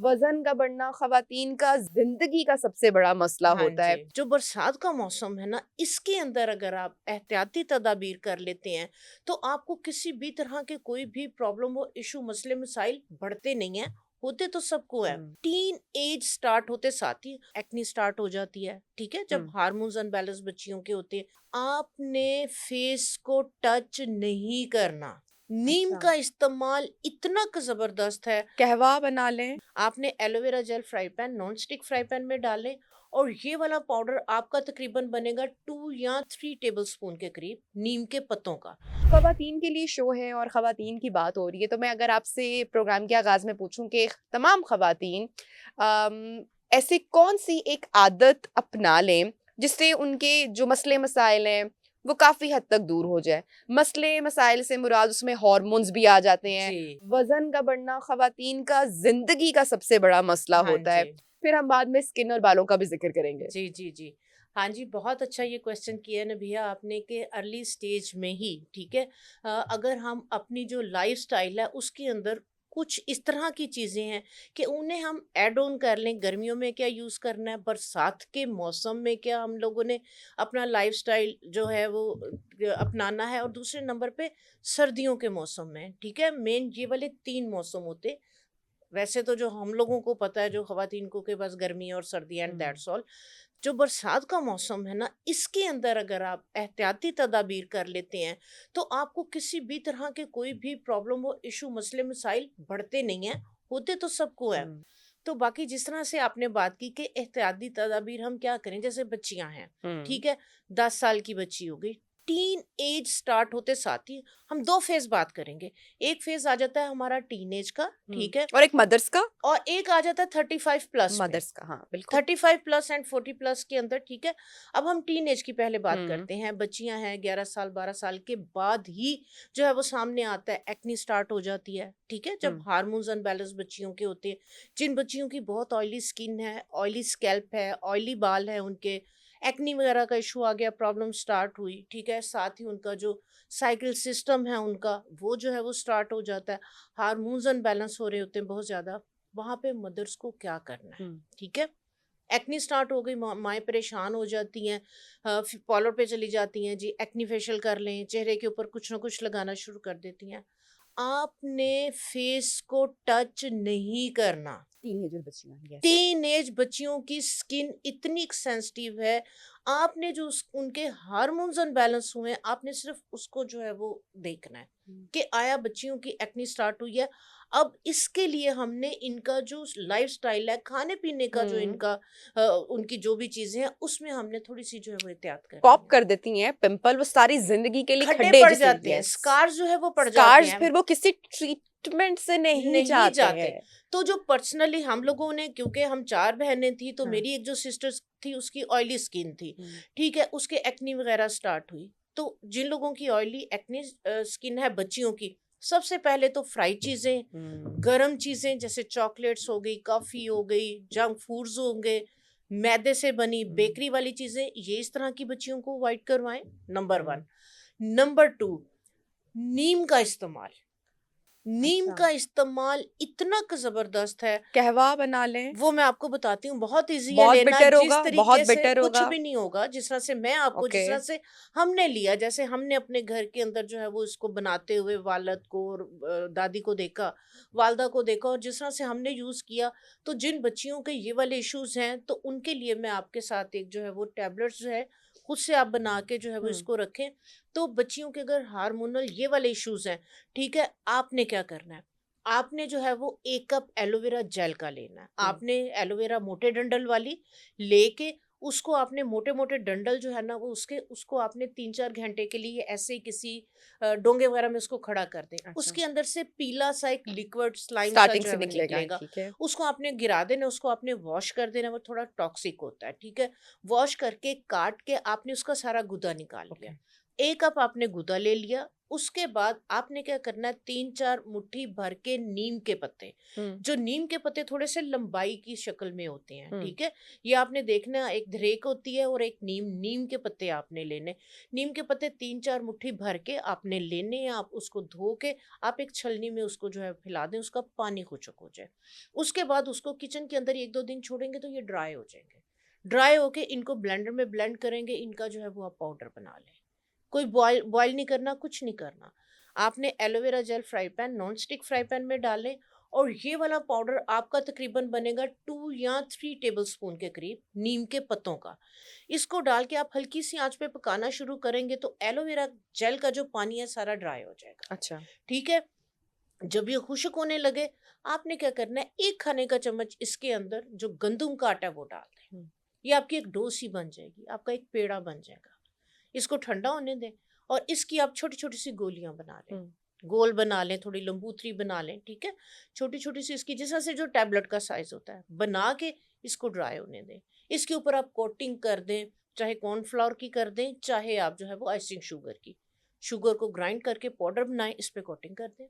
वजन का बढ़ना खवातीन का जिंदगी का सबसे बड़ा मसला हाँ होता है। जी, जो बरसात का मौसम है ना, इसके अंदर अगर आप एहतियाती तदाबीर कर लेते हैं, तो आपको किसी भी तरह के कोई भी प्रॉब्लम हो, इशू, मसले, मसाइल बढ़ते नहीं हैं। होते तो सबको है। हम्म। टीन एज स्टार्ट होते साथ ही एक्नी स्टार्ट हो जाती है, ठीक है, जब हम्म। हार्मोन्स अनबैलेंस बच्चियों के होते हैं। आपने फेस को टच नहीं करना। नीम अच्छा। का इस्तेमाल इतना जबरदस्त है। कहवा बना लें। आपने aloe vera gel fry pan, non stick fry pan में डालें, और ये वाला पाउडर आपका तकरीबन बनेगा 2 या 3 टेबल स्पून के करीब नीम के पत्तों का। खवातीन के लिए शो है और खवातीन की बात हो रही है, तो मैं अगर आपसे प्रोग्राम के आगाज में पूछूं कि तमाम खवातीन ऐसे कौन सी एक आदत अपना लें जिससे उनके जो मसले मसाइल हैं वो काफी हद तक दूर हो जाए। मसले मसाइल से मुराद उसमें हार्मोन्स भी आ जाते हैं। जी। वजन का बढ़ना खवातीन का जिंदगी का सबसे बड़ा मसला हाँ होता है। जी। फिर हम बाद में स्किन और बालों का भी जिक्र करेंगे। जी, जी, जी। हाँ जी, बहुत अच्छा ये क्वेश्चन किया है ना भैया आपने, कि अर्ली स्टेज में ही, ठीक है? अगर हम अपनी जो लाइफ़स्टाइल है उसके अंदर कुछ इस तरह की चीज़ें हैं कि उन्हें हम ऐड ऑन कर लें। गर्मियों में क्या यूज़ करना है, बरसात के मौसम में क्या हम लोगों ने अपना लाइफ़स्टाइल जो है वो अपनाना है, और दूसरे नंबर पे सर्दियों के मौसम में, ठीक है? मेन ये वाले 3 मौसम होते। वैसे तो जो हम लोगों को पता है, जो ख़वातीन को, के बस गर्मी और सर्दी एंड हम्म। That's all. जो बरसात का मौसम है ना, इसके अंदर अगर आप एहतियाती तदाबीर कर लेते हैं, तो आपको किसी भी तरह के कोई भी प्रॉब्लम हो, इशू, मसले, मसाइल बढ़ते नहीं हैं। होते तो सबको है। हम्म। तो बाकी जिस तरह से आपने बात की कि एहतियाती तदाबीर हम क्या करें, जैसे बच्चियां हैं, हम्म। ठीक है, 10 साल की बच्ची हो गई, टीन एज स्टार्ट होते साथ ही हम 2 फेज बात करेंगे। एक फेज आ जाता है हमारा टीन एज का, ठीक है, और एक मदर्स का। और एक आ जाता है 35 प्लस में। मदर्स का, हाँ बिल्कुल। 35 प्लस एंड 40 प्लस के अंदर, ठीक है। अब हम टीन एज की पहले बात हुँ। करते हैं। बच्चियां हैं, 11 साल 12 साल के बाद ही जो है वो सामने आता है, एक्नी स्टार्ट हो जाती है, ठीक है, जब हुँ। हार्मोन्स अनबैलेंस बच्चियों के होते हैं। जिन बच्चियों की बहुत ऑयली स्किन है, ऑयली स्कैल्प है, ऑयली बाल है उनके, एक्नी वगैरह का इशू आ गया, प्रॉब्लम स्टार्ट हुई, ठीक है, साथ ही उनका जो साइकिल सिस्टम है उनका, वो जो है वो स्टार्ट हो जाता है। हार्मोन्स अनबैलेंस हो रहे होते हैं बहुत ज़्यादा। वहाँ पे मदर्स को क्या करना है, हुँ। ठीक है? एक्नी स्टार्ट हो गई, माएँ परेशान हो जाती हैं, पार्लर पे चली जाती हैं, जी एक्नी फेशियल कर लें, चेहरे के ऊपर कुछ ना कुछ लगाना शुरू कर देती हैं। आपने फेस को टच नहीं करना। टीनेजर बच्चियाँ, यस। टीनेज बच्चियों की स्किन इतनी सेंसिटिव है। आपने जो उनके हार्मोन्स अनबैलेंस हुए हैं, आपने सिर्फ उसको जो है वो देखना है हुँ। कि आया बच्चियों की एक्नी स्टार्ट हुई है। अब इसके लिए हमने इनका जो लाइफस्टाइल है, खाने पीने का जो हुँ। इनका उनकी जो भी चीजें हैं, उसमें हमने थोड़ी सी जो है वो एहतियात करनी पॉप है। कर देती हैं पिंपल, वो सारी ज़िंदगी के लिए खड्डे खड्डे पड़ जिसे, जाते हैं, यस। स्कार्स जो है वो पड़ जाते स्कार्स हैं। फिर वो किसी ट्रीटमेंट से नहीं नहीं जाते जाते। हैं। तो जो पर्सनली हम लोगों ने, क्योंकि हम 4 बहनें थी, तो हाँ। मेरी एक जो सिस्टर थी उसकी ऑयली स्किन थी, हुँ। ठीक है? उसके एक्नी वगैरह स्टार्ट हुई। तो जिन लोगों की ऑयली एक्नी स्किन है बच्चियों की, सबसे पहले तो फ्राई चीज़ें, हुँ। गरम चीज़ें जैसे चॉकलेट्स हो गई, कॉफ़ी हो गई, जंक फूड्स हो गए, मैदे से बनी हुँ। बेकरी वाली चीज़ें, ये इस तरह की बच्चियों को अवॉइड करवाएँ, नंबर हुँ। 1। नंबर 2, नीम का इस्तेमाल। नीम अच्छा। का इस्तेमाल इतना ज़बरदस्त है, कहवा बना लें। वो मैं आपको बताती हूँ, बहुत ईज़ी है बहुत लेना। बेटर जिस होगा, बहुत तरीके से बेटर कुछ होगा। भी नहीं होगा, जिस तरह से मैं आपको, ओके। जिस तरह से हमने लिया, जैसे हमने अपने घर के अंदर जो है वो इसको बनाते हुए वालिद को और दादी को देखा, वालदा को देखा, और जिस तरह से हमने यूज़ किया, तो जिन बच्चियों के ये वाले इश्यूज़ हैं, तो उनके लिए मैं आपके साथ एक जो है वो टैबलेट्स जो है, खुद से आप बना के जो है वो हुँ। इसको रखें। तो बच्चियों के अगर हार्मोनल ये वाले इश्यूज़ हैं, ठीक है, आपने क्या करना है? आपने जो है वो 1 कप एलोवेरा जेल का लेना है। हुँ। आपने एलोवेरा मोटे डंडल वाली लेके, उसको आपने मोटे-मोटे डंडल जो है ना वो उसको आपने 3-4 घंटे के लिए ऐसे ही किसी डोंगे वगैरह में उसको खड़ा कर दें। अच्छा। उसके अंदर से पीला सा एक लिक्विड स्लाइम सा स्टार्टिंग जो से है वो निकलेगा, निकलेगा। ठीक है। उसको आपने गिरा देना, उसको आपने वॉश कर देना, वो थोड़ा टॉक्सिक होता है, ठीक है? वॉश करके काट के आपने उसका सारा गुदा निकाल ओके। लिया। 1 कप आपने गूदा ले लिया, उसके बाद आपने क्या करना है 3-4 मुट्ठी भर के नीम के पत्ते, हुँ, जो नीम के पत्ते थोड़े से लंबाई की शक्ल में होते हैं, हुँ, ठीक है? ये आपने देखना, एक धरेक होती है और एक नीम के पत्ते आपने लेने। नीम के पत्ते 3-4 मुट्ठी भर के आपने लेने हैं, आप उसको धो के आप एक छलनी में उसको जो है फैला दें, उसका पानी खुशक हो जाए। उसके बाद उसको किचन के अंदर 1-2 दिन छोड़ेंगे तो ये ड्राई हो जाएँगे। ड्राई होके इनको ब्लेंडर में ब्लेंड करेंगे, इनका जो है वो आप पाउडर बना लें। कोई बॉयल बॉयल नहीं करना, कुछ नहीं करना। आपने aloe vera gel fry pan, non stick fry pan में डालें और ये वाला पाउडर आपका तकरीबन बनेगा 2 या 3 टेबलस्पून के करीब नीम के पत्तों का। इसको डाल के आप हल्की सी आँच पे पकाना शुरू करेंगे तो एलोवेरा जेल का जो पानी है सारा ड्राई हो जाएगा। अच्छा। ठीक है? जब ये खुश्क होने लगे, आपने क्या करना है 1 खाने का चम्मच इसके अंदर जो गंदम का आटा है वो डाल दें। हुँ, ये आपकी एक डो सी बन जाएगी, आपका एक पेड़ा बन जाएगा। इसको ठंडा होने दें और इसकी आप छोटी-छोटी सी गोलियाँ बना लें। हुँ, गोल बना लें, थोड़ी लंबूथरी बना लें, ठीक है? छोटी-छोटी सी इसकी जिस तरह से जो टैबलेट का साइज़ होता है, बना के इसको ड्राई होने दें। इसके ऊपर आप कोटिंग कर दें, चाहे कॉर्नफ्लोर की कर दें, चाहे आप जो है वो आइसिंग शुगर की। शुगर को ग्राइंड करके पाउडर बनाएँ, इस पे कोटिंग कर दें।